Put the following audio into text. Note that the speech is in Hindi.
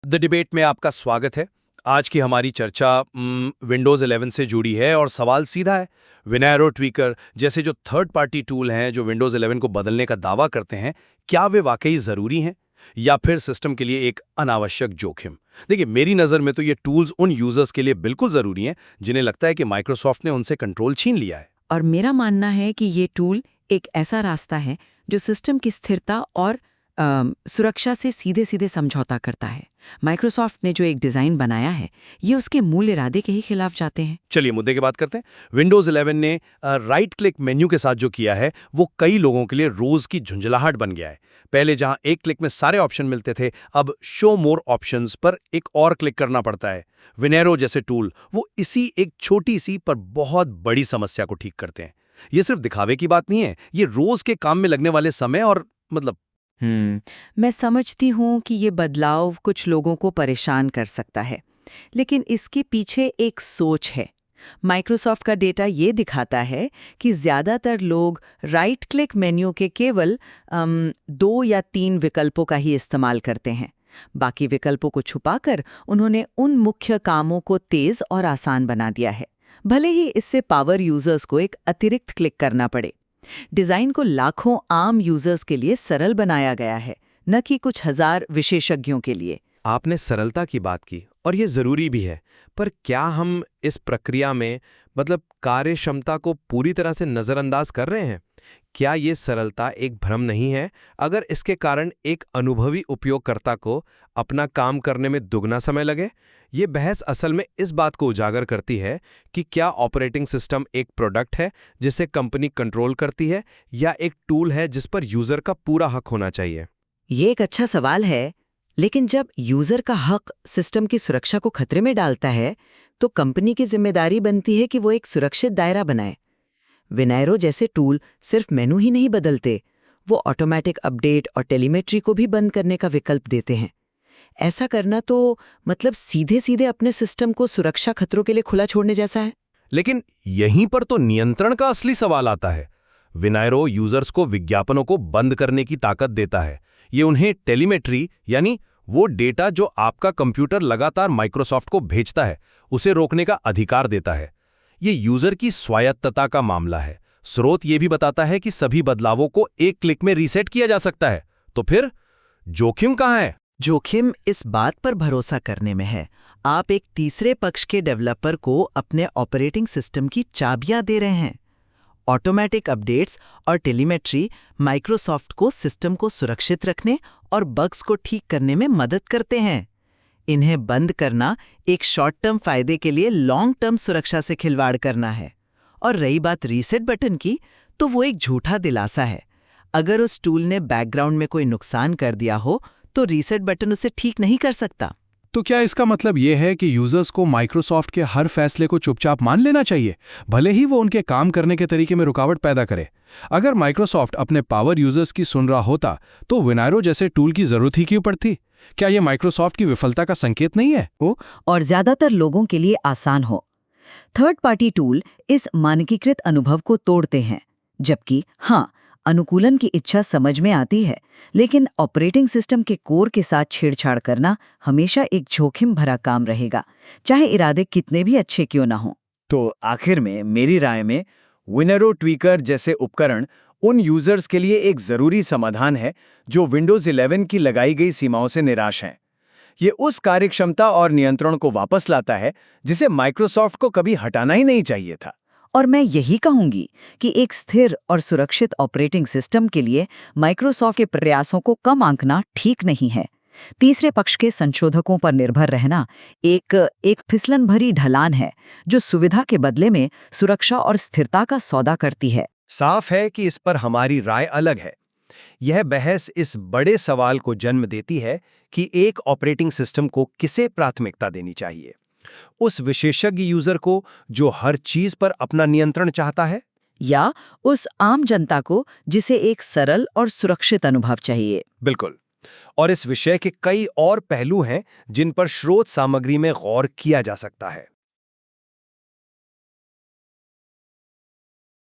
द डिबेट में आपका स्वागत है। आज की हमारी चर्चा विंडोज़ 11 से जुड़ी है और सवाल सीधा है। विनायरो ट्वीकर जैसे जो थर्ड पार्टी टूल हैं जो विंडोज़ 11 को बदलने का दावा करते हैं, क्या वे वाकई ज़रूरी हैं या फिर सिस्टम के लिए एक अनावश्यक जोखिम? देखिए, मेरी नज़र में तो ये टूल्स उन यूज़र्स के लिए बिल्कुल ज़रूरी हैं जिन्हें लगता है कि माइक्रोसॉफ्ट ने उनसे कंट्रोल छीन लिया है। और मेरा मानना है कि ये टूल एक ऐसा रास्ता है जो सिस्टम की स्थिरता और सुरक्षा से सीधे सीधे समझौता करता है। माइक्रोसॉफ्ट ने जो एक डिज़ाइन बनाया है, ये उसके मूल इरादे के ही खिलाफ जाते हैं। चलिए मुद्दे की बात करते हैं। विंडोज़ 11 ने राइट क्लिक मेन्यू के साथ जो किया है वो कई लोगों के लिए रोज़ की झुंझलाहट बन गया है। पहले जहां एक क्लिक में सारे ऑप्शन मिलते थे, अब शो मोर ऑप्शंस पर एक और क्लिक करना पड़ता है। विनेरो जैसे टूल वो इसी एक छोटी सी पर बहुत बड़ी समस्या को ठीक करते हैं। ये सिर्फ दिखावे की बात नहीं है, ये रोज़ के काम में लगने वाले समय और मैं समझती हूँ कि ये बदलाव कुछ लोगों को परेशान कर सकता है, लेकिन इसके पीछे एक सोच है। माइक्रोसॉफ्ट का डेटा ये दिखाता है कि ज़्यादातर लोग राइट क्लिक मेन्यू के केवल 2 या 3 विकल्पों का ही इस्तेमाल करते हैं। बाकी विकल्पों को छुपाकर उन्होंने उन मुख्य कामों को तेज़ और आसान बना दिया है, भले ही इससे पावर यूजर्स को एक अतिरिक्त क्लिक करना पड़े। डिज़ाइन को लाखों आम यूजर्स के लिए सरल बनाया गया है, न कि कुछ हजार विशेषज्ञों के लिए। आपने सरलता की बात की और ये ज़रूरी भी है, पर क्या हम इस प्रक्रिया में कार्य क्षमता को पूरी तरह से नज़रअंदाज कर रहे हैं? क्या ये सरलता एक भ्रम नहीं है अगर इसके कारण एक अनुभवी उपयोगकर्ता को अपना काम करने में दुगना समय लगे? ये बहस असल में इस बात को उजागर करती है कि क्या ऑपरेटिंग सिस्टम एक प्रोडक्ट है जिसे कंपनी कंट्रोल करती है या एक टूल है जिस पर यूज़र का पूरा हक होना चाहिए? ये एक अच्छा सवाल है, लेकिन जब यूजर का हक सिस्टम की सुरक्षा को खतरे में डालता है, तो कंपनी की जिम्मेदारी बनती है कि वो एक सुरक्षित दायरा बनाए। विनायरो जैसे टूल सिर्फ मेनू ही नहीं बदलते, वो ऑटोमेटिक अपडेट और टेलीमेट्री को भी बंद करने का विकल्प देते हैं। ऐसा करना तो सीधे सीधे अपने सिस्टम को सुरक्षा खतरों के लिए खुला छोड़ने जैसा है। लेकिन यहीं पर तो नियंत्रण का असली सवाल आता है। विनायरो यूजर्स को विज्ञापनों को बंद करने की ताकत देता है। ये उन्हें टेलीमेट्री यानी वो डेटा जो आपका कंप्यूटर लगातार माइक्रोसॉफ्ट को भेजता है, उसे रोकने का अधिकार देता है। ये यूजर की स्वायत्तता का मामला है। स्रोत ये भी बताता है कि सभी बदलावों को एक क्लिक में रीसेट किया जा सकता है। तो फिर जोखिम कहाँ है? जोखिम इस बात पर भरोसा करने में है, आप एक तीसरे पक्ष के डेवलपर को अपने ऑपरेटिंग सिस्टम की चाबियां दे रहे हैं। ऑटोमेटिक अपडेट्स और टेलीमेट्री माइक्रोसॉफ्ट को सिस्टम को सुरक्षित रखने और बग्स को ठीक करने में मदद करते हैं। इन्हें बंद करना एक शॉर्ट टर्म फायदे के लिए लॉन्ग टर्म सुरक्षा से खिलवाड़ करना है। और रही बात रीसेट बटन की, तो वो एक झूठा दिलासा है। अगर उस टूल ने बैकग्राउंड में कोई नुकसान कर दिया हो, तो रीसेट बटन उसे ठीक नहीं कर सकता। तो क्या इसका मतलब ये है कि यूजर्स को माइक्रोसॉफ्ट के हर फैसले को चुपचाप मान लेना चाहिए, भले ही वो उनके काम करने के तरीके में रुकावट पैदा करे? अगर माइक्रोसॉफ्ट अपने पावर यूजर्स की सुन रहा होता, तो विनायरो जैसे टूल की जरूरत ही क्यों पड़ती? क्या ये माइक्रोसॉफ्ट की विफलता का संकेत नहीं है? और ज्यादातर लोगों के लिए आसान हो। थर्ड पार्टी टूल इस मानकीकृत अनुभव को तोड़ते हैं, जबकि हाँ, अनुकूलन की इच्छा समझ में आती है, लेकिन ऑपरेटिंग सिस्टम के कोर के साथ छेड़छाड़ करना हमेशा एक जोखिम भरा काम रहेगा, चाहे इरादे कितने भी अच्छे क्यों ना हों। तो आखिर में मेरी राय में विनेरो ट्वीकर जैसे उपकरण उन यूजर्स के लिए एक ज़रूरी समाधान है जो विंडोज़ 11 की लगाई गई सीमाओं से निराश हैं। ये उस कार्यक्षमता और नियंत्रण को वापस लाता है जिसे माइक्रोसॉफ्ट को कभी हटाना ही नहीं चाहिए था। और मैं यही कहूंगी कि एक स्थिर और सुरक्षित ऑपरेटिंग सिस्टम के लिए माइक्रोसॉफ्ट के प्रयासों को कम आंकना ठीक नहीं है। तीसरे पक्ष के संशोधकों पर निर्भर रहना एक फिसलन भरी ढलान है, जो सुविधा के बदले में सुरक्षा और स्थिरता का सौदा करती है। साफ है कि इस पर हमारी राय अलग है। यह बहस इस बड़े सवाल को जन्म देती है कि एक ऑपरेटिंग सिस्टम को किसे प्राथमिकता देनी चाहिए, उस विशेषज्ञ यूजर को जो हर चीज पर अपना नियंत्रण चाहता है, या उस आम जनता को जिसे एक सरल और सुरक्षित अनुभव चाहिए। बिल्कुल। और इस विषय के कई और पहलू हैं जिन पर स्रोत सामग्री में गौर किया जा सकता है।